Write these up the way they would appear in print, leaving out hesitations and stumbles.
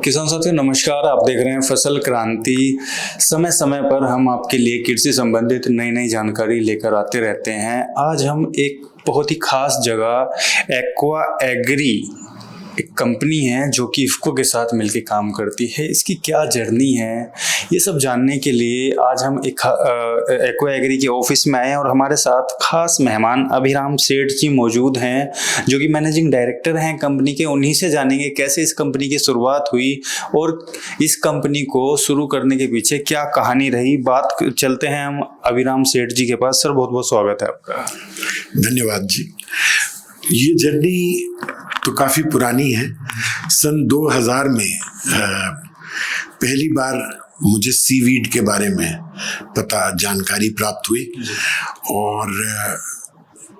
किसान साथियों नमस्कार। आप देख रहे हैं फसल क्रांति। समय समय पर हम आपके लिए कृषि संबंधित नई नई जानकारी लेकर आते रहते हैं। आज हम एक बहुत ही खास जगह एक्वा एग्री एक कंपनी है जो कि इफ्को के साथ मिलकर काम करती है, इसकी क्या जर्नी है ये सब जानने के लिए आज हम एक एक्वा एग्री के ऑफिस में आए हैं और हमारे साथ खास मेहमान अभिराम सेठ जी मौजूद हैं जो कि मैनेजिंग डायरेक्टर हैं कंपनी के। उन्हीं से जानेंगे कैसे इस कंपनी की शुरुआत हुई और इस कंपनी को शुरू करने के पीछे क्या कहानी रही। बात चलते हैं हम अभिराम सेठ जी के पास। सर बहुत बहुत स्वागत है आपका। धन्यवाद जी। ये जर्नी तो काफ़ी पुरानी है। सन 2000 में पहली बार मुझे सीवीड के बारे में जानकारी प्राप्त हुई और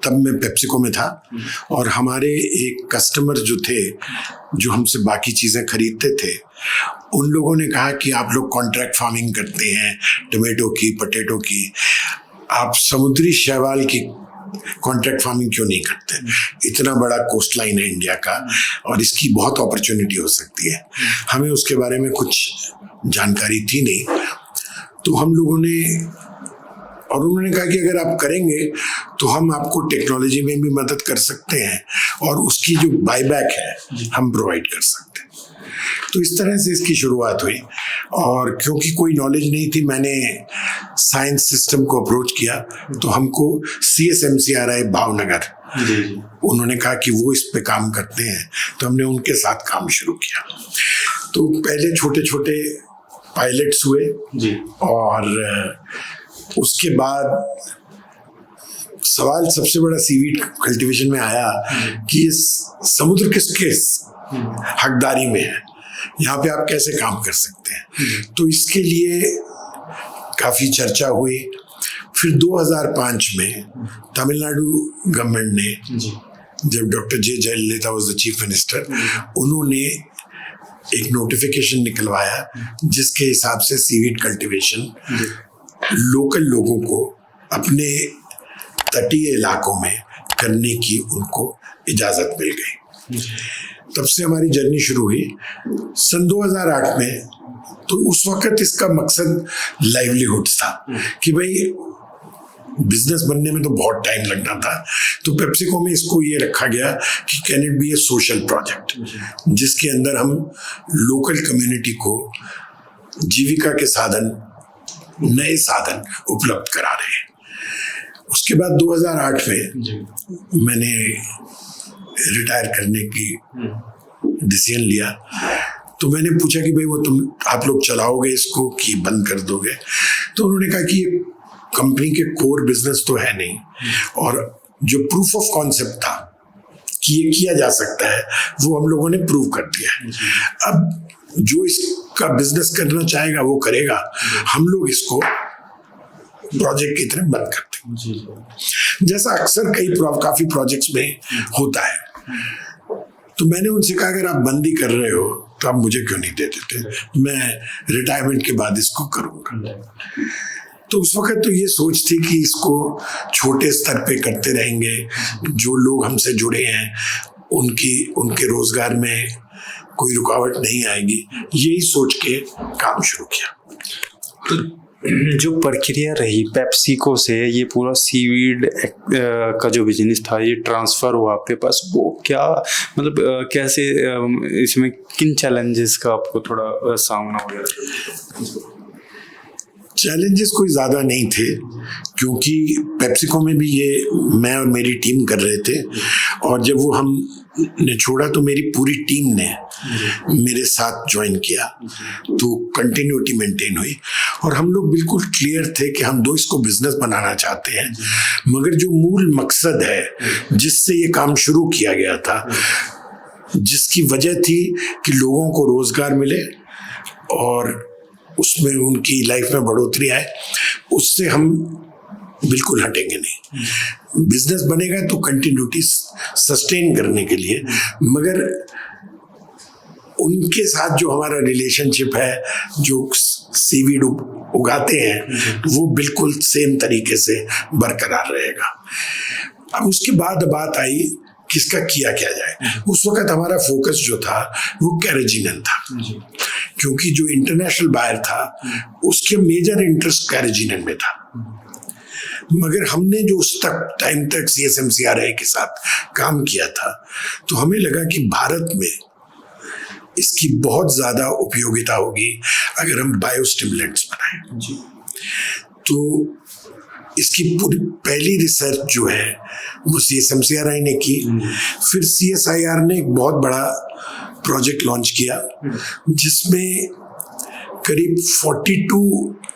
तब मैं पेप्सिको में था और हमारे एक कस्टमर जो थे जो हमसे बाकी चीज़ें खरीदते थे, उन लोगों ने कहा कि आप लोग कॉन्ट्रैक्ट फार्मिंग करते हैं टोमेटो की, पोटैटो की, आप समुद्री शैवाल की कॉन्ट्रैक्ट फार्मिंग क्यों नहीं करते? इतना बड़ा कोस्ट लाइन है इंडिया का और इसकी बहुत अपॉर्चुनिटी हो सकती है। हमें उसके बारे में कुछ जानकारी थी नहीं, तो हम लोगों ने और उन्होंने कहा कि अगर आप करेंगे तो हम आपको टेक्नोलॉजी में भी मदद कर सकते हैं और उसकी जो बायबैक है हम प्रोवाइड कर सकते हैं। तो इस तरह से इसकी शुरुआत हुई और क्योंकि कोई नॉलेज नहीं थी, मैंने साइंस सिस्टम को अप्रोच किया। तो हमको CSMCRI भावनगर, उन्होंने कहा कि वो इस पे काम करते हैं, तो हमने उनके साथ काम शुरू किया। तो पहले छोटे छोटे पायलट्स हुए जी। और उसके बाद सवाल सबसे बड़ा सीवीड कल्टीवेशन में आया कि इस समुद्र किसके हकदारी में है, यहाँ पे आप कैसे काम कर सकते हैं। तो इसके लिए काफ़ी चर्चा हुई। फिर 2005 में तमिलनाडु गवर्नमेंट ने, जब doctor J Jayalalithaa was the chief minister, उन्होंने एक नोटिफिकेशन निकलवाया जिसके हिसाब से सीवीड कल्टीवेशन लोकल लोगों को अपने तटीय इलाकों में करने की उनको इजाज़त मिल गई। तब से हमारी जर्नी शुरू हुई। सन 2008 में तो उस वक्त इसका मकसद लाइवलीहुड था कि भाई बिजनेस बनने में तो बहुत टाइम लगना था, तो पेप्सिको में इसको ये रखा गया कि can it be A social project जिसके अंदर हम लोकल कम्युनिटी को जीविका के साधन, नए साधन उपलब्ध करा रहे हैं। उसके बाद 2008 में मैंने रिटायर करने की डिसीजन लिया। तो मैंने पूछा कि भाई आप लोग चलाओगे इसको कि बंद कर दोगे? तो उन्होंने कहा कि ये कंपनी के कोर बिजनेस तो है नहीं और जो प्रूफ ऑफ कॉन्सेप्ट था कि ये किया जा सकता है वो हम लोगों ने प्रूव कर दिया। अब जो इसका बिजनेस करना चाहेगा वो करेगा, हम लोग इसको प्रोजेक्ट की तरह बंद करते हैं, जैसा अक्सर काफी प्रोजेक्ट्स में होता है। तो मैंने उनसे कहा अगर आप बंदी कर रहे हो तो आप मुझे क्यों नहीं दे देते, मैं रिटायरमेंट के बाद इसको करूंगा। तो उस वक्त तो ये सोच थी कि इसको छोटे स्तर पे करते रहेंगे, जो लोग हमसे जुड़े हैं उनके रोजगार में कोई रुकावट नहीं आएगी, यही सोच के काम शुरू किया। जो प्रक्रिया रही पेप्सिको से ये पूरा सीवीड का जो बिजनेस था ये ट्रांसफर हुआ आपके पास, वो क्या मतलब कैसे इसमें किन चैलेंजेस का आपको थोड़ा सामना हो गया? चैलेंजेस कोई ज़्यादा नहीं थे क्योंकि पेप्सिको में भी ये मैं और मेरी टीम कर रहे थे और जब वो हमने छोड़ा तो मेरी पूरी टीम ने मेरे साथ ज्वाइन किया, तो कंटिन्यूटी मेंटेन हुई और हम लोग बिल्कुल क्लियर थे कि हम इसको बिजनेस बनाना चाहते हैं, मगर जो मूल मकसद है जिससे ये काम शुरू किया गया था, जिसकी वजह थी कि लोगों को रोजगार मिले और उसमें उनकी लाइफ में बढ़ोतरी आए, उससे हम बिल्कुल हटेंगे नहीं। बिजनेस बनेगा तो कंटिन्यूटी सस्टेन करने के लिए, मगर उनके साथ जो हमारा रिलेशनशिप है, जो सीवीड उगाते हैं वो बिल्कुल सेम तरीके से बरकरार रहेगा। अब उसके बाद बात आई किसका किया क्या जाए। उस वक्त हमारा फोकस जो था वो कैरेजिनन था, क्योंकि जो इंटरनेशनल बायर था उसके मेजर इंटरेस्ट कैरेजिनन में था। मगर हमने जो उस तक टाइम तक CSMCRI के साथ काम किया था, तो हमें लगा कि भारत में इसकी बहुत ज़्यादा उपयोगिता होगी अगर हम बायोस्टिमुलेंट्स बनाएं। तो इसकी पूरी पहली रिसर्च जो है वो CSMCRI ने की। फिर CSIR ने एक बहुत बड़ा प्रोजेक्ट लॉन्च किया जिसमें करीब 42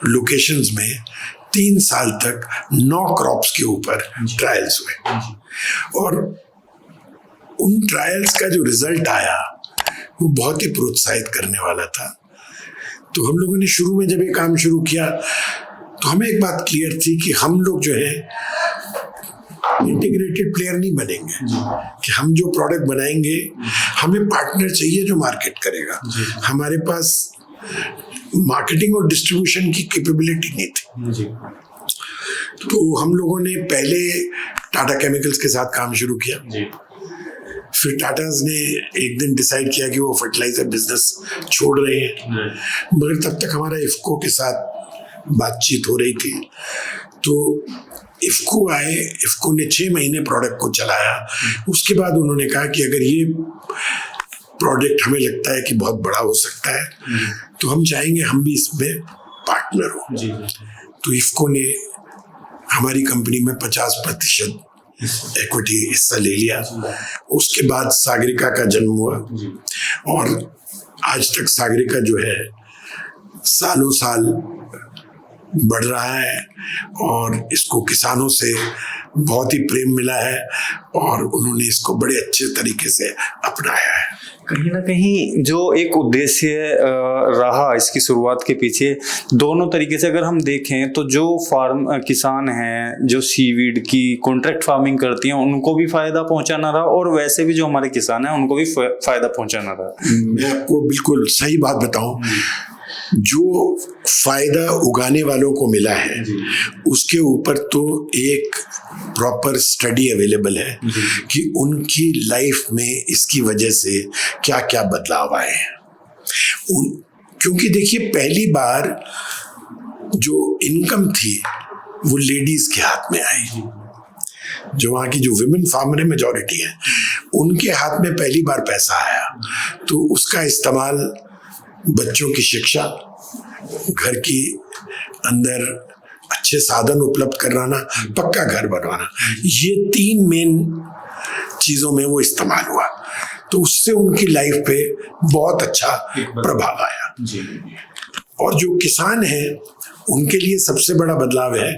लोकेशंस में 3 साल तक 9 क्रॉप्स के ऊपर ट्रायल्स हुए। और उन ट्रायल्स का जो रिजल्ट आया वो बहुत ही प्रोत्साहित करने वाला था। तो हम लोगों ने शुरू में जब ये काम शुरू किया तो हमें एक बात क्लियर थी कि हम लोग जो है इंटीग्रेटेड प्लेयर नहीं बनेंगे, कि हम जो प्रोडक्ट बनाएंगे हमें पार्टनर चाहिए जो मार्केट करेगा। हमारे पास मार्केटिंग और डिस्ट्रीब्यूशन की कैपेबिलिटी नहीं थी। तो हम लोगों ने पहले टाटा केमिकल्स के साथ काम शुरू किया। फिर टाटाज ने एक दिन डिसाइड किया कि वो फर्टिलाइजर बिजनेस छोड़ रहे हैं, मगर तब तक हमारा इफ्को के साथ बातचीत हो रही थी। तो इफ्को आए, इफ्को ने 6 महीने प्रोडक्ट को चलाया। उसके बाद उन्होंने कहा कि अगर ये प्रोडक्ट हमें लगता है कि बहुत बड़ा हो सकता है तो हम चाहेंगे हम भी इसमें पार्टनर हो। तो इफ्को ने हमारी कंपनी में 50% इक्विटी हिस्सा ले लिया। उसके बाद सागरिका का जन्म हुआ और आज तक सागरिका जो है सालों साल बढ़ रहा है और इसको किसानों से बहुत ही प्रेम मिला है और उन्होंने इसको बड़े अच्छे तरीके से अपनाया है। कहीं ना कहीं जो एक उद्देश्य रहा इसकी शुरुआत के पीछे, दोनों तरीके से अगर हम देखें तो जो किसान हैं जो सीवीड की कॉन्ट्रैक्ट फार्मिंग करती हैं उनको भी फायदा पहुंचाना रहा और वैसे भी जो हमारे किसान हैं उनको भी फायदा पहुंचाना रहा। मैं आपको बिल्कुल सही बात बताऊं, जो फायदा उगाने वालों को मिला है उसके ऊपर तो एक प्रॉपर स्टडी अवेलेबल है कि उनकी लाइफ में इसकी वजह से क्या क्या बदलाव आए हैं। क्योंकि देखिए पहली बार जो इनकम थी वो लेडीज के हाथ में आई। जो वहाँ की जो विमेन फार्मर मेजॉरिटी है उनके हाथ में पहली बार पैसा आया, तो उसका इस्तेमाल बच्चों की शिक्षा, घर की अंदर अच्छे साधन उपलब्ध कराना, पक्का घर बनवाना, ये 3 मेन चीजों में वो इस्तेमाल हुआ। तो उससे उनकी लाइफ पे बहुत अच्छा प्रभाव आया। और जो किसान हैं उनके लिए सबसे बड़ा बदलाव है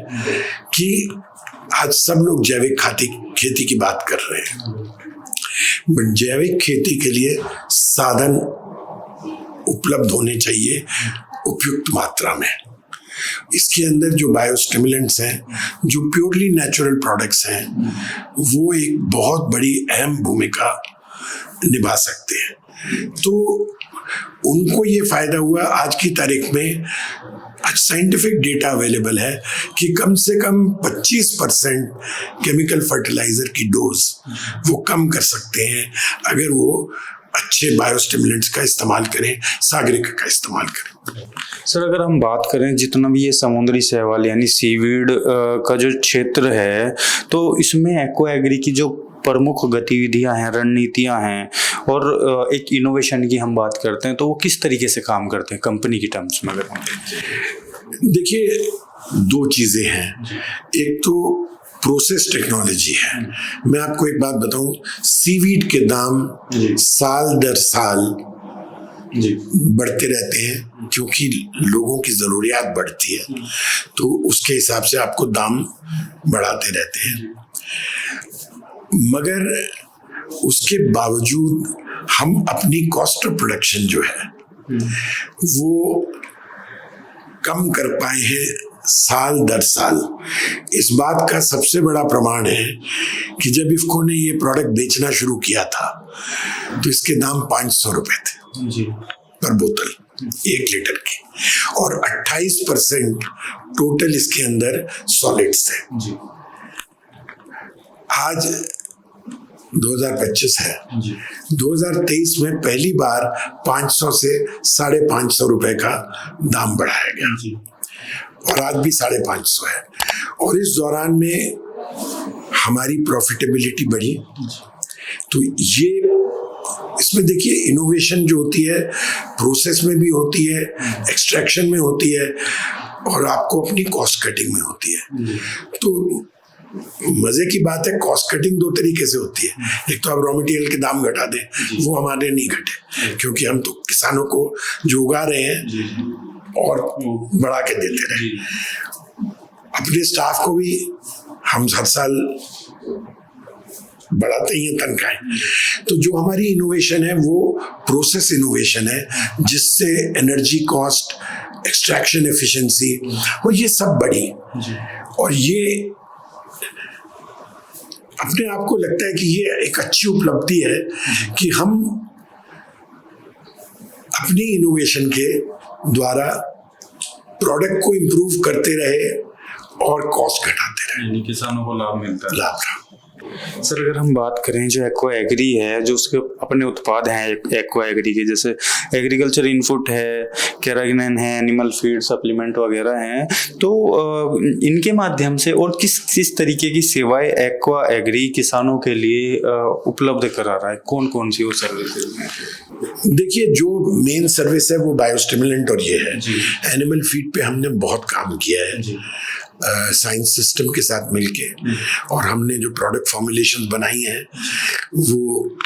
कि आज सब लोग जैविक खेती की बात कर रहे हैं, बट जैविक खेती के लिए साधन उपलब्ध होने चाहिए उपयुक्त मात्रा में। इसके अंदर जो बायोस्टिमुलेंट्स हैं, जो प्योरली नेचुरल प्रोडक्ट्स हैं, वो एक बहुत बड़ी अहम भूमिका निभा सकते हैं। तो उनको ये फायदा हुआ। आज की तारीख में आज साइंटिफिक डेटा अवेलेबल है कि कम से कम 25% केमिकल फर्टिलाइजर की डोज वो कम कर सकते हैं अगर वो अच्छे बायोस्टिमुलेंट्स का इस्तेमाल करें, सागरिका का इस्तेमाल करें। सर अगर हम बात करें जितना भी ये समुद्री शैवाल यानी सीवीड का जो क्षेत्र है, तो इसमें एक्वा एग्री की जो प्रमुख गतिविधियां हैं, रणनीतियां हैं और एक इनोवेशन की हम बात करते हैं, तो वो किस तरीके से काम करते हैं कंपनी की टर्म्स में? अगर हम देखिए 2 चीजें हैं। एक तो प्रोसेस टेक्नोलॉजी है। मैं आपको एक बात बताऊं, सीवीड के दाम साल दर साल बढ़ते रहते हैं क्योंकि लोगों की ज़रूरियात बढ़ती है, तो उसके हिसाब से आपको दाम बढ़ाते रहते हैं। मगर उसके बावजूद हम अपनी कॉस्ट ऑफ प्रोडक्शन जो है वो कम कर पाए हैं साल दर साल। इस बात का सबसे बड़ा प्रमाण है कि जब इफ्को ने ये प्रोडक्ट बेचना शुरू किया था तो इसके दाम 500 रुपए थे पर बोतल 1 लीटर की, और 28% टोटल इसके अंदर सॉलिड्स थे। आज 2025 है, 2023 में पहली बार 500 से 550 रुपए का दाम बढ़ाया गया और आज भी 550 है। और इस दौरान में हमारी प्रॉफिटेबिलिटी बढ़ी। तो ये इसमें देखिए इनोवेशन जो होती है प्रोसेस में भी होती है, एक्सट्रैक्शन में होती है और आपको अपनी कॉस्ट कटिंग में होती है। तो मजे की बात है, कॉस्ट कटिंग दो तरीके से होती है। एक तो आप रॉ मटेरियल के दाम घटा दें, वो हमारे नहीं घटे क्योंकि हम तो किसानों को जो उगा रहे हैं और बढ़ा के देते रहे। अपने स्टाफ को भी हम हर साल बढ़ाते ही हैं तनख्वाहें। तो जो हमारी इनोवेशन है वो प्रोसेस इनोवेशन है, जिससे एनर्जी कॉस्ट, एक्सट्रैक्शन एफिशिएंसी और ये सब बढ़ी। और ये अपने आप को लगता है कि ये एक अच्छी उपलब्धि है कि हम अपनी इनोवेशन के द्वारा प्रोडक्ट को इम्प्रूव करते रहे और कॉस्ट घटाते रहे, किसानों को लाभ मिलता है। लाभ रहा। सर अगर हम बात करें जो एक्वा एग्री है, जो उसके अपने उत्पाद हैं एक्वा एग्री के, जैसे एग्रीकल्चर इनपुट है, कैरागिनन है, एनिमल फीड सप्लीमेंट वगैरह हैं, तो इनके माध्यम से और किस तरीके की सेवाएं एक्वा एग्री किसानों के लिए उपलब्ध करा रहा है? कौन कौन सी वो सर्विसेज हैं? देखिए, जो मेन सर्विस है वो बायोस्टिमुलेंट और ये है। एनिमल फीड पे हमने बहुत काम किया है साइंस सिस्टम के साथ मिलके, और हमने जो प्रोडक्ट फॉर्मुलेशन बनाई हैं वो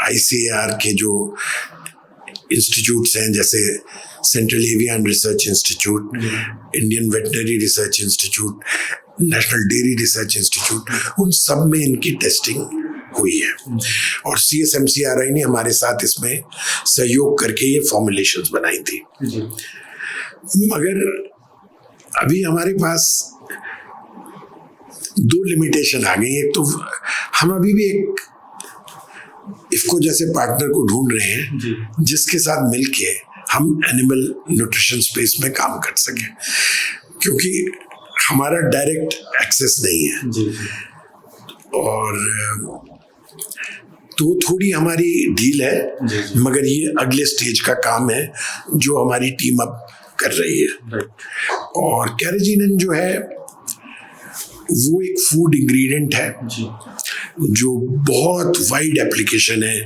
ICAR के जो इंस्टीट्यूट्स हैं, जैसे central avian research institute, Indian veterinary research institute, national dairy research institute, उन सब में इनकी टेस्टिंग हुई है। और CSMCRI ने हमारे साथ इसमें सहयोग करके ये फॉर्मुलेशंस बनाई थी। मगर अभी हमारे पास दो लिमिटेशन आ गई। एक तो हम अभी भी एक इफको जैसे पार्टनर को ढूंढ रहे हैं जिसके साथ मिलके हम एनिमल न्यूट्रिशन स्पेस में काम कर सकें, क्योंकि हमारा डायरेक्ट एक्सेस नहीं है। और तो थोड़ी हमारी डील है, मगर ये अगले स्टेज का काम है जो हमारी टीम अब कर रही है। और कैराजिनन जो है वो एक फूड इंग्रेडिएंट है जो बहुत वाइड एप्लीकेशन है।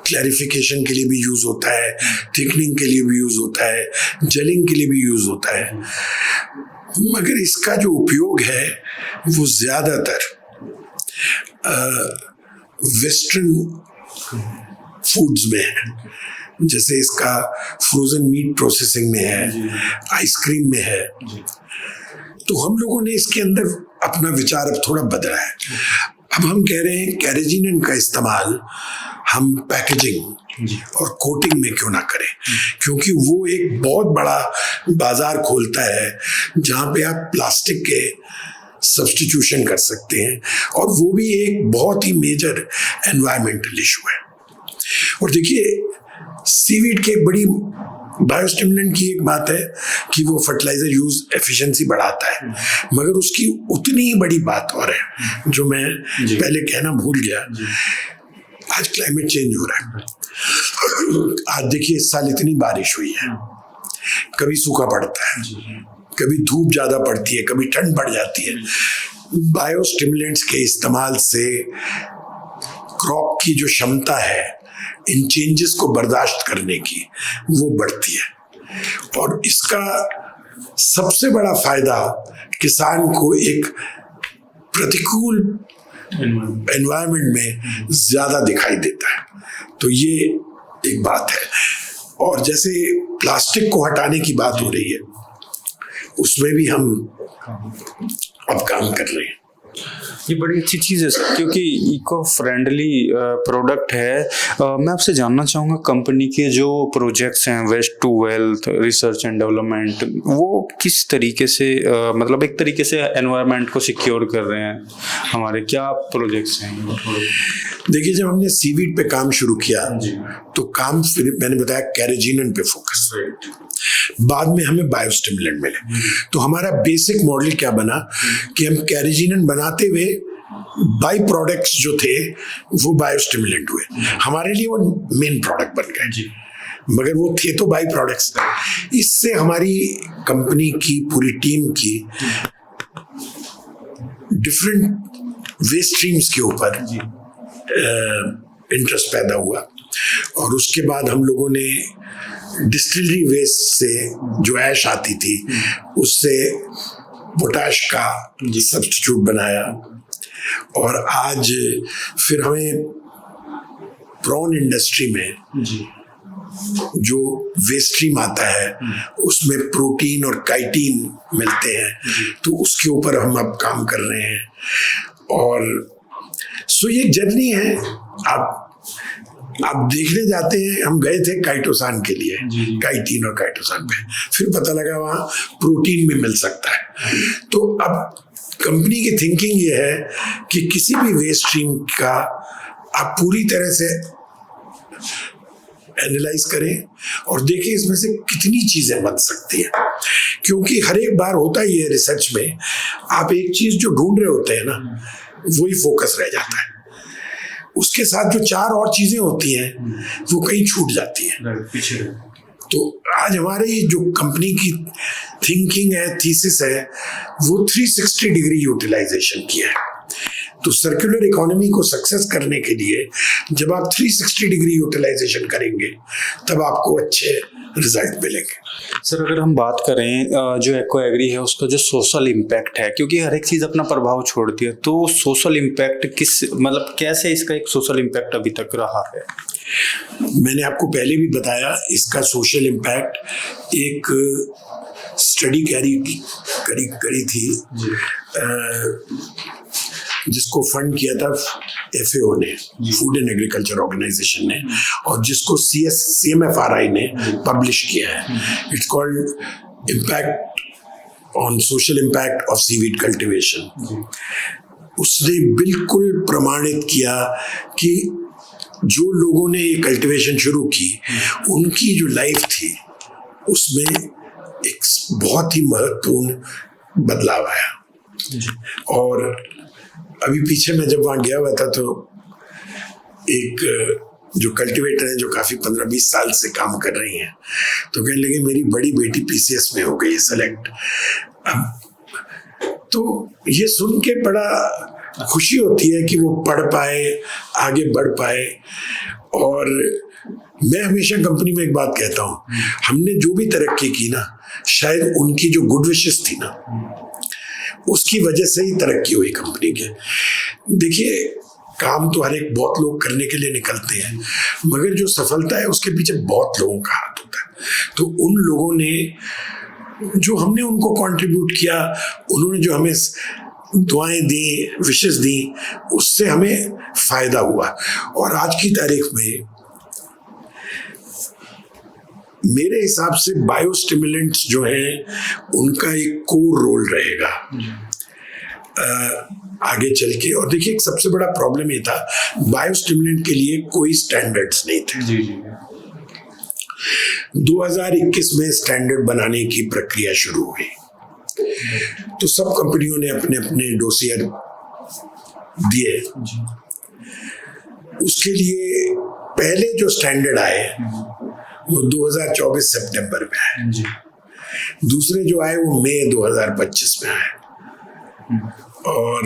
क्लैरिफिकेशन के लिए भी यूज होता है, थिकनिंग के लिए भी यूज होता है, जेलिंग के लिए भी यूज होता है। मगर इसका जो उपयोग है वो ज्यादातर वेस्टर्न फूड्स में है, जैसे इसका फ्रोजन मीट प्रोसेसिंग में है, आइसक्रीम में है। तो हम लोगों ने इसके अंदर अपना विचार अब थोड़ा बदला है। अब हम कह रहे हैं कैराजिनन का इस्तेमाल हम पैकेजिंग और कोटिंग में क्यों ना करें, क्योंकि वो एक बहुत बड़ा बाजार खोलता है जहाँ पे आप प्लास्टिक के सब्स्टिट्यूशन कर सकते हैं, और वो भी एक बहुत ही मेजर एनवायरमेंटल इशू है। और देखिए, सीवीड की एक बड़ी बायोस्टिमुलेंट की एक बात है कि वो फर्टिलाइजर यूज एफिशिएंसी बढ़ाता है, मगर उसकी उतनी ही बड़ी बात और है जो मैं पहले कहना भूल गया। आज क्लाइमेट चेंज हो रहा है। आज देखिए, इस साल इतनी बारिश हुई है, कभी सूखा पड़ता है, कभी धूप ज्यादा पड़ती है, कभी ठंड बढ़ जाती है। बायोस्टिमुलेंट्स के इस्तेमाल से क्रॉप की जो क्षमता है इन चेंजेस को बर्दाश्त करने की, वो बढ़ती है। और इसका सबसे बड़ा फायदा किसान को एक प्रतिकूल एनवायरनमेंट में ज्यादा दिखाई देता है। तो ये एक बात है। और जैसे प्लास्टिक को हटाने की बात हो रही है, उसमें भी हम अब काम कर रहे हैं। ये बड़ी अच्छी चीज़ है सर, क्योंकि इको फ्रेंडली प्रोडक्ट है। मैं आपसे जानना चाहूँगा, कंपनी के जो प्रोजेक्ट्स हैं waste to wealth, research and development, वो किस तरीके से मतलब एक तरीके से एनवायरनमेंट को सिक्योर कर रहे हैं? हमारे क्या प्रोजेक्ट्स हैं? देखिए, जब हमने सीवीड पे काम शुरू किया तो काम फिर मैंने बताया कैराजिनन पे फोकस, बाद में हमें बायोस्टिमुलेंट मिले। तो हमारा बेसिक मॉडल क्या बना कि हम कैराजिनन बनाते हुए बाई प्रोडक्ट्स जो थे वो बायोस्टिमुलेंट हुए, हमारे लिए वो मेन प्रोडक्ट बन गए, मगर वो थे तो बाई प्रोडक्ट्स। इससे हमारी कंपनी की पूरी टीम की डिफरेंट वेस्ट स्ट्रीम्स के ऊपर इंटरेस्ट पैदा हुआ, और उसके बाद हम लोगों ने डिस्टिलरी वेस्ट से जो ऐश आती थी उससे पोटाश का सब्स्टिट्यूट बनाया, और आज फिर हमें प्रॉन इंडस्ट्री में जो वेस्ट स्ट्रीम आता है उसमें प्रोटीन और काइटिन मिलते हैं, तो उसके ऊपर हम अब काम कर रहे हैं। और सो ये जर्नी है। आप देखने जाते हैं, हम गए थे काइटोसान के लिए, काइटिन और काइटोसान पे, फिर पता लगा वहाँ प्रोटीन भी मिल सकता है। तो अब कंपनी की थिंकिंग ये है कि किसी भी वेस्ट स्ट्रीम का आप पूरी तरह से एनालाइज करें और देखें इसमें से कितनी चीजें बन सकती हैं, क्योंकि हर एक बार होता ही है रिसर्च में, आप एक चीज जो ढूंढ रहे होते हैं ना वही फोकस रह जाता है, उसके साथ जो 4 और चीजें होती हैं वो कहीं छूट जाती हैं। तो आज हमारी जो कंपनी की थिंकिंग है, थीसिस है, वो 360 डिग्री यूटिलाइजेशन की है। तो सर्कुलर इकोनॉमी को सक्सेस करने के लिए जब आप 360 डिग्री यूटिलाइजेशन करेंगे तब आपको अच्छे रिजल्ट मिलेंगे। सर, अगर हम बात करें जो एक्वा एग्री है उसका जो सोशल इम्पैक्ट है, क्योंकि हर एक चीज़ अपना प्रभाव छोड़ती है, तो सोशल इम्पैक्ट कैसे इसका एक सोशल इम्पैक्ट अभी तक रहा है? मैंने आपको पहले भी बताया, इसका सोशल इम्पैक्ट एक स्टडी करी थी जिसको फंड किया था FAO ने, फूड एंड एग्रीकल्चर ऑर्गेनाइजेशन ने, और जिसको CMFRI ने पब्लिश किया है। It's called impact on social impact of seaweed cultivation. उसने बिल्कुल प्रमाणित किया कि जो लोगों ने ये कल्टीवेशन शुरू की उनकी जो लाइफ थी उसमें एक बहुत ही महत्वपूर्ण बदलाव आया। और अभी पीछे मैं जब वहाँ गया हुआ था तो एक जो कल्टीवेटर है जो काफ़ी 15-20 साल से काम कर रही हैं, तो कहने लगे मेरी बड़ी बेटी PCS में हो गई सेलेक्ट। तो ये सुन के बड़ा खुशी होती है कि वो पढ़ पाए, आगे बढ़ पाए। और मैं हमेशा कंपनी में एक बात कहता हूँ, हमने जो भी तरक्की की ना, शायद उनकी जो गुड विशेस थी ना उसकी वजह से ही तरक्की हुई कंपनी के। देखिए, काम तो हर एक बहुत लोग करने के लिए निकलते हैं, मगर जो सफलता है उसके पीछे बहुत लोगों का हाथ होता है। तो उन लोगों ने जो हमने उनको कंट्रीब्यूट किया, उन्होंने जो हमें दुआएं दी, विशेस दी, उससे हमें फायदा हुआ। और आज की तारीख में मेरे हिसाब से बायोस्टिमुलेंट्स जो हैं उनका एक कोर रोल रहेगा आगे चल के। और देखिए, एक सबसे बड़ा प्रॉब्लम ये था, बायोस्टिमुलेंट के लिए कोई स्टैंडर्ड्स नहीं थे। 2021 में स्टैंडर्ड बनाने की प्रक्रिया शुरू हुई, तो सब कंपनियों ने अपने अपने डोसियर दिए। उसके लिए पहले जो स्टैंडर्ड आए वो 2024 सितंबर में आए, दूसरे जो आए वो मई 2025 में आए, और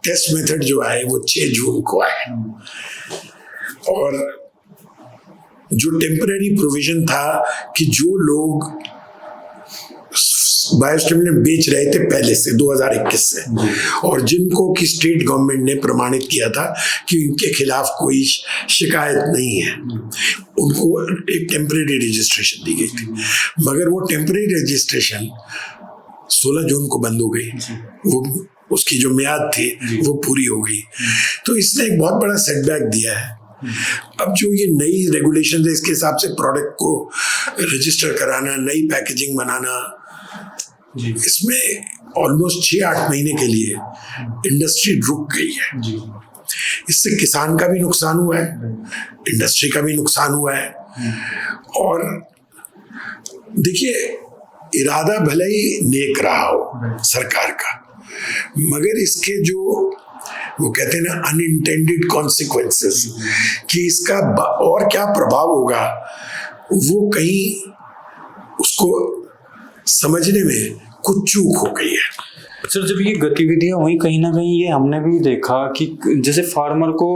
टेस्ट मेथड जो आए वो 6 जून को आए। और जो टेम्पररी प्रोविजन था कि जो लोग बायोस्टिमुलेंट बेच रहे थे पहले से 2021 से, और जिनको कि स्टेट गवर्नमेंट ने प्रमाणित किया था कि इनके खिलाफ कोई शिकायत नहीं है, उनको एक टेम्पररी रजिस्ट्रेशन दी गई थी। मगर वो टेम्पररी रजिस्ट्रेशन 16 जून को बंद हो गई, वो उसकी जो मियाद थी वो पूरी हो गई। तो इसने एक बहुत बड़ा सेटबैक दिया है। अब जो ये नई रेगुलेशन है, इसके हिसाब से प्रोडक्ट को रजिस्टर कराना, नई पैकेजिंग बनाना, इसमें ऑलमोस्ट 6-8 महीने के लिए इंडस्ट्री रुक गई है। इससे किसान का भी नुकसान हुआ है, इंडस्ट्री का भी नुकसान हुआ है। और देखिए, इरादा भले ही नेक रहा हो सरकार का, मगर इसके जो वो कहते हैं ना अनइंटेंडेड कॉन्सिक्वेंसेस, कि इसका और क्या प्रभाव होगा, वो कहीं उसको समझने में कुछ चूक हो गई है। सर जब ये गतिविधियां हुई कहीं ना कहीं ये हमने भी देखा कि जैसे फार्मर को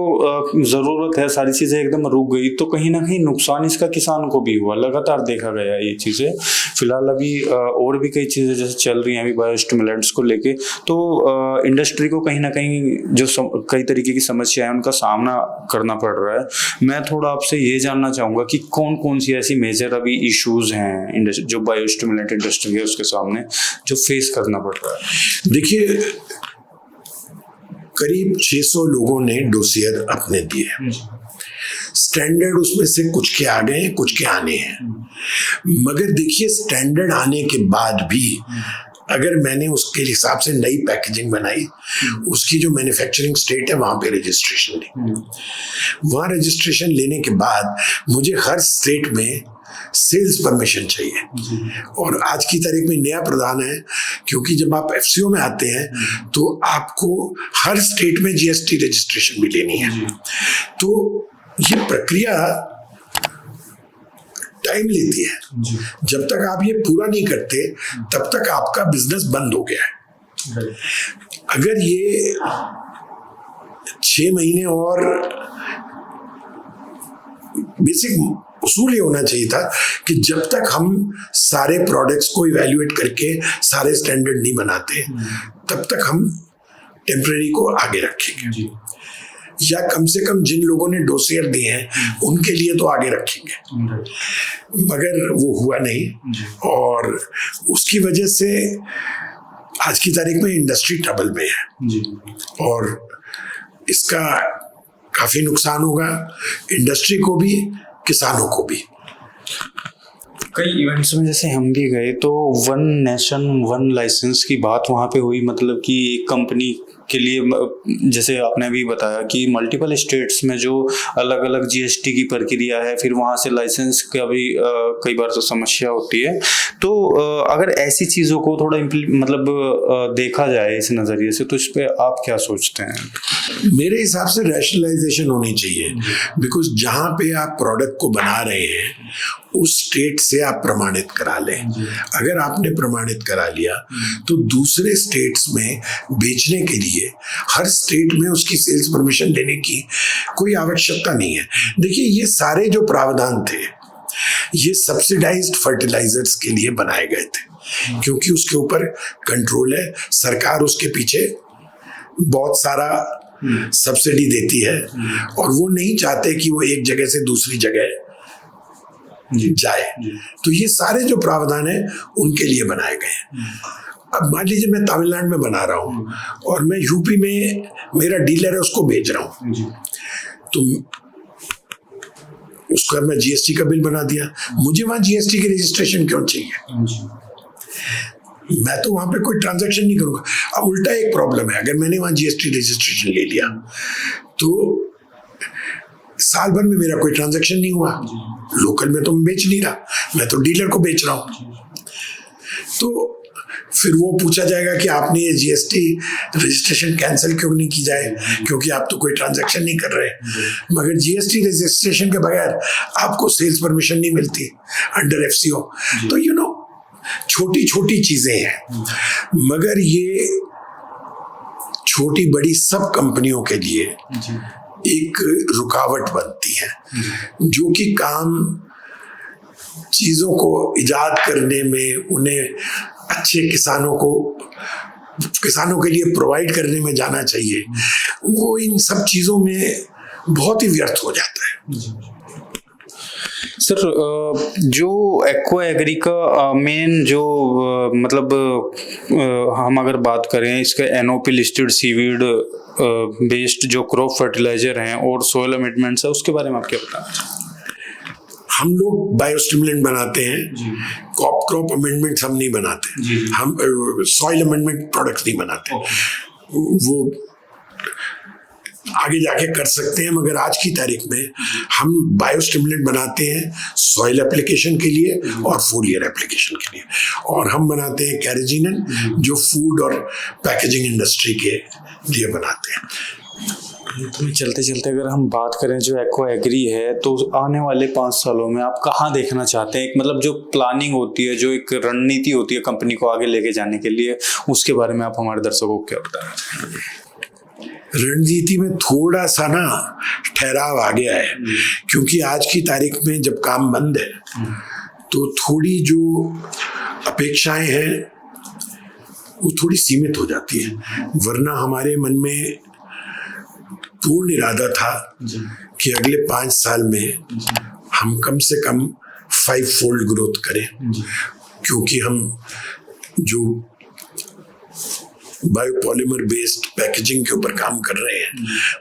जरूरत है, सारी चीजें एकदम रुक गई, तो कहीं ना कहीं नुकसान इसका किसान को भी हुआ, लगातार देखा गया ये चीजें। फिलहाल अभी और भी कई चीजें जैसे चल रही हैं अभी बायोस्टिमुलेंट्स को लेके, तो इंडस्ट्री को कहीं ना कहीं जो कई तरीके की समस्या है उनका सामना करना पड़ रहा है। मैं थोड़ा आपसे ये जानना चाहूंगा कि कौन कौन सी ऐसी मेजर अभी इश्यूज हैं जो बायोस्टिमुलेंट इंडस्ट्री है उसके सामने जो फेस करना पड़ रहा है। देखिए, करीब 600 लोगों ने डोसियर अपने दिए। स्टैंडर्ड उसमें से कुछ के आ गए हैं, कुछ के आने हैं। मगर देखिए, स्टैंडर्ड आने के बाद भी अगर मैंने उसके हिसाब से नई पैकेजिंग बनाई, उसकी जो मैन्युफैक्चरिंग स्टेट है वहां पे रजिस्ट्रेशन ली, वहां रजिस्ट्रेशन लेने के बाद मुझे हर स्टेट में सेल्स परमिशन चाहिए। और आज की तारीख में नया प्रावधान है, क्योंकि जब आप एफसीओ में आते हैं तो आपको हर स्टेट में जीएसटी रजिस्ट्रेशन भी लेनी है। तो ये प्रक्रिया टाइम लेती है। जब तक आप ये पूरा नहीं करते तब तक आपका बिजनेस बंद हो गया है। अगर ये 6 महीने और बेसिक उसूल ये होना चाहिए था कि जब तक हम सारे प्रोडक्ट्स को इवैल्यूएट करके सारे स्टैंडर्ड नहीं बनाते तब तक हम टेम्परेरी को आगे रखेंगे, या कम से कम जिन लोगों ने डोसियर दिए हैं उनके लिए तो आगे रखेंगे। मगर वो हुआ नहीं, और उसकी वजह से आज की तारीख में इंडस्ट्री ट्रबल में है और इसका काफी नुकसान होगा इंडस्ट्री को भी, किसानों को भी। कई इवेंट्स में जैसे हम भी गए तो वन नेशन वन लाइसेंस की बात वहाँ पे हुई, मतलब कि एक कंपनी के लिए, जैसे आपने भी बताया कि मल्टीपल स्टेट्स में जो अलग अलग जीएसटी की प्रक्रिया है, फिर वहाँ से लाइसेंस का भी कई बार तो समस्या होती है। तो अगर ऐसी चीज़ों को थोड़ा मतलब देखा जाए इस नज़रिए से, तो इस पे आप क्या सोचते हैं? मेरे हिसाब से रैशनलाइजेशन होनी चाहिए, बिकॉज जहाँ पे आप प्रोडक्ट को बना रहे हैं उस स्टेट से आप प्रमाणित करा लें। अगर आपने प्रमाणित करा लिया तो दूसरे स्टेट्स में बेचने के लिए हर स्टेट में उसकी सेल्स परमिशन लेने की कोई आवश्यकता नहीं है। देखिए, ये सारे जो प्रावधान थे ये सब्सिडाइज्ड फर्टिलाइजर्स के लिए बनाए गए थे, क्योंकि उसके ऊपर कंट्रोल है, सरकार उसके पीछे बहुत सारा सब्सिडी देती है और वो नहीं चाहते कि वो एक जगह से दूसरी जगह जाए। तो ये सारे जो प्रावधान है उनके लिए बनाए गए हैं। अब मान लीजिए मैं तमिलनाडु में बना रहा हूँ और मैं यूपी में मेरा डीलर है उसको बेच रहा हूँ, तो उसका मैं जीएसटी का बिल बना दिया, मुझे वहां जीएसटी की रजिस्ट्रेशन क्यों चाहिए? मैं तो वहां पे कोई ट्रांजैक्शन नहीं करूंगा। अब उल्टा एक प्रॉब्लम है, अगर मैंने वहां जीएसटी रजिस्ट्रेशन ले लिया तो साल भर में मेरा कोई ट्रांजैक्शन नहीं हुआ, लोकल में तो मैं बेच नहीं रहा, मैं तो डीलर को बेच रहा हूं। तो फिर वो पूछा जाएगा कि आपने ये जीएसटी रजिस्ट्रेशन कैंसिल क्यों नहीं की जाए, क्योंकि आप तो कोई ट्रांजैक्शन नहीं कर रहे। मगर जीएसटी रजिस्ट्रेशन के बगैर आपको सेल्स परमिशन नहीं मिलती अंडर एफसीओ। तो छोटी छोटी चीजें हैं, मगर ये छोटी बड़ी सब कंपनियों के लिए एक रुकावट बनती है, जो कि काम चीजों को इजाद करने में, उन्हें अच्छे किसानों के लिए प्रोवाइड करने में जाना चाहिए, वो इन सब चीजों में बहुत ही व्यर्थ हो जाता है। सर, जो एक्वा एग्री का मेन जो मतलब हम अगर बात करें, इसके एनओपी लिस्टेड सीवीड बेस्ड जो क्रॉप फर्टिलाइजर हैं और सोयल अमेंडमेंट्स है, उसके बारे में आप क्या बताएं? हम लोग बायोस्टिमुलेंट बनाते हैं, क्रॉप अमेंडमेंट्स हम नहीं बनाते, हम सॉइल अमेंडमेंट प्रोडक्ट्स नहीं बनाते। वो आगे जाके कर सकते हैं, मगर आज की तारीख में हम बायोस्टिमुलेंट बनाते हैं सॉइल एप्लीकेशन के लिए और फोलियर एप्लीकेशन के लिए, और हम बनाते हैं कैरेजिनन जो फूड और पैकेजिंग इंडस्ट्री के लिए बनाते हैं। तो चलते चलते अगर हम बात करें जो एक्वा एग्री है, तो आने वाले 5 सालों में आप कहाँ देखना चाहते हैं? एक मतलब जो प्लानिंग होती है, जो एक रणनीति होती है कंपनी को आगे लेके जाने के लिए, उसके बारे में आप हमारे दर्शकों को क्या बताना चाहेंगे? रणनीति में थोड़ा सा ना ठहराव आ गया है, क्योंकि आज की तारीख में जब काम बंद है तो थोड़ी जो अपेक्षाएं हैं वो थोड़ी सीमित हो जाती है। वरना हमारे मन में पूर्ण इरादा था कि अगले 5 साल में हम कम से कम 5-fold ग्रोथ करें, क्योंकि हम जो बायोपॉलीमर बेस्ड पैकेजिंग के ऊपर काम कर रहे हैं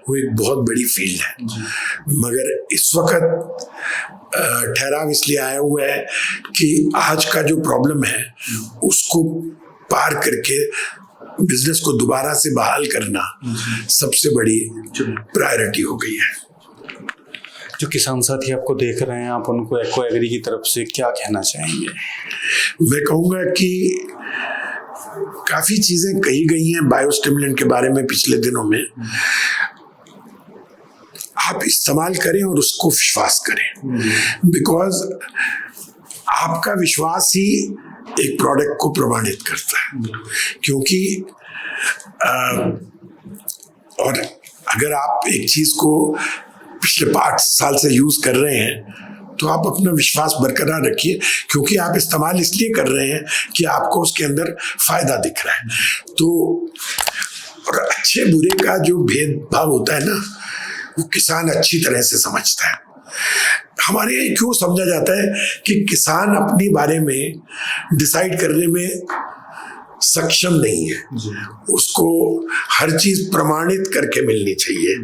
वो एक बहुत बड़ी फील्ड है। मगर इस वक्त ठहराव इसलिए आया हुआ है कि आज का जो प्रॉब्लम है उसको पार करके बिजनेस को दोबारा से बहाल करना सबसे बड़ी प्रायोरिटी हो गई है। जो किसान साथी आपको देख रहे हैं, आप उनको एक्वा एग्री की तरफ से क्या कहना चाहेंगे? मैं कहूँगा कि काफी चीजें कही गई हैं बायोस्टिमुलेंट के बारे में पिछले दिनों में। आप इस्तेमाल करें और उसको विश्वास करें, बिकॉज आपका विश्वास ही एक प्रोडक्ट को प्रमाणित करता है। क्योंकि और अगर आप एक चीज को पिछले 5 साल से यूज कर रहे हैं तो आप अपना विश्वास बरकरार रखिए, क्योंकि आप इस्तेमाल इसलिए कर रहे हैं कि आपको उसके अंदर फायदा दिख रहा है। तो और अच्छे बुरे का जो भेदभाव होता है ना, वो किसान अच्छी तरह से समझता है। हमारे यहाँ क्यों समझा जाता है कि किसान अपने बारे में डिसाइड करने में सक्षम नहीं है, उसको हर चीज प्रमाणित करके मिलनी चाहिए।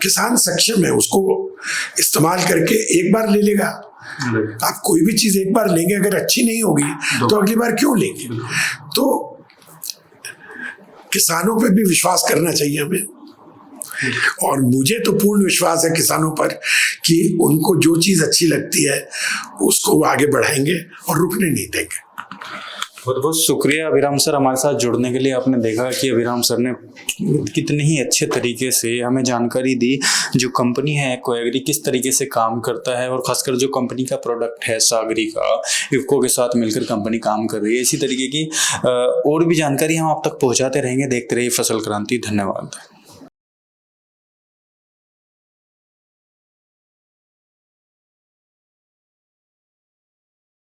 किसान सक्षम है, उसको इस्तेमाल करके एक बार ले लेगा। आप कोई भी चीज एक बार लेंगे, अगर अच्छी नहीं होगी तो अगली बार क्यों लेंगे? तो किसानों पे भी विश्वास करना चाहिए हमें, और मुझे तो पूर्ण विश्वास है किसानों पर कि उनको जो चीज अच्छी लगती है उसको वो आगे बढ़ाएंगे और रुकने नहीं देंगे। बहुत बहुत शुक्रिया अभिराम सर हमारे साथ जुड़ने के लिए। आपने देखा कि अभिराम सर ने कितने ही अच्छे तरीके से हमें जानकारी दी जो कंपनी है एक्वा एग्री किस तरीके से काम करता है, और खासकर जो कंपनी का प्रोडक्ट है सागरी का, इफ्को के साथ मिलकर कंपनी काम कर रही है। इसी तरीके की और भी जानकारी हम आप तक पहुंचाते रहेंगे। देखते रहिए फसल क्रांति। धन्यवाद।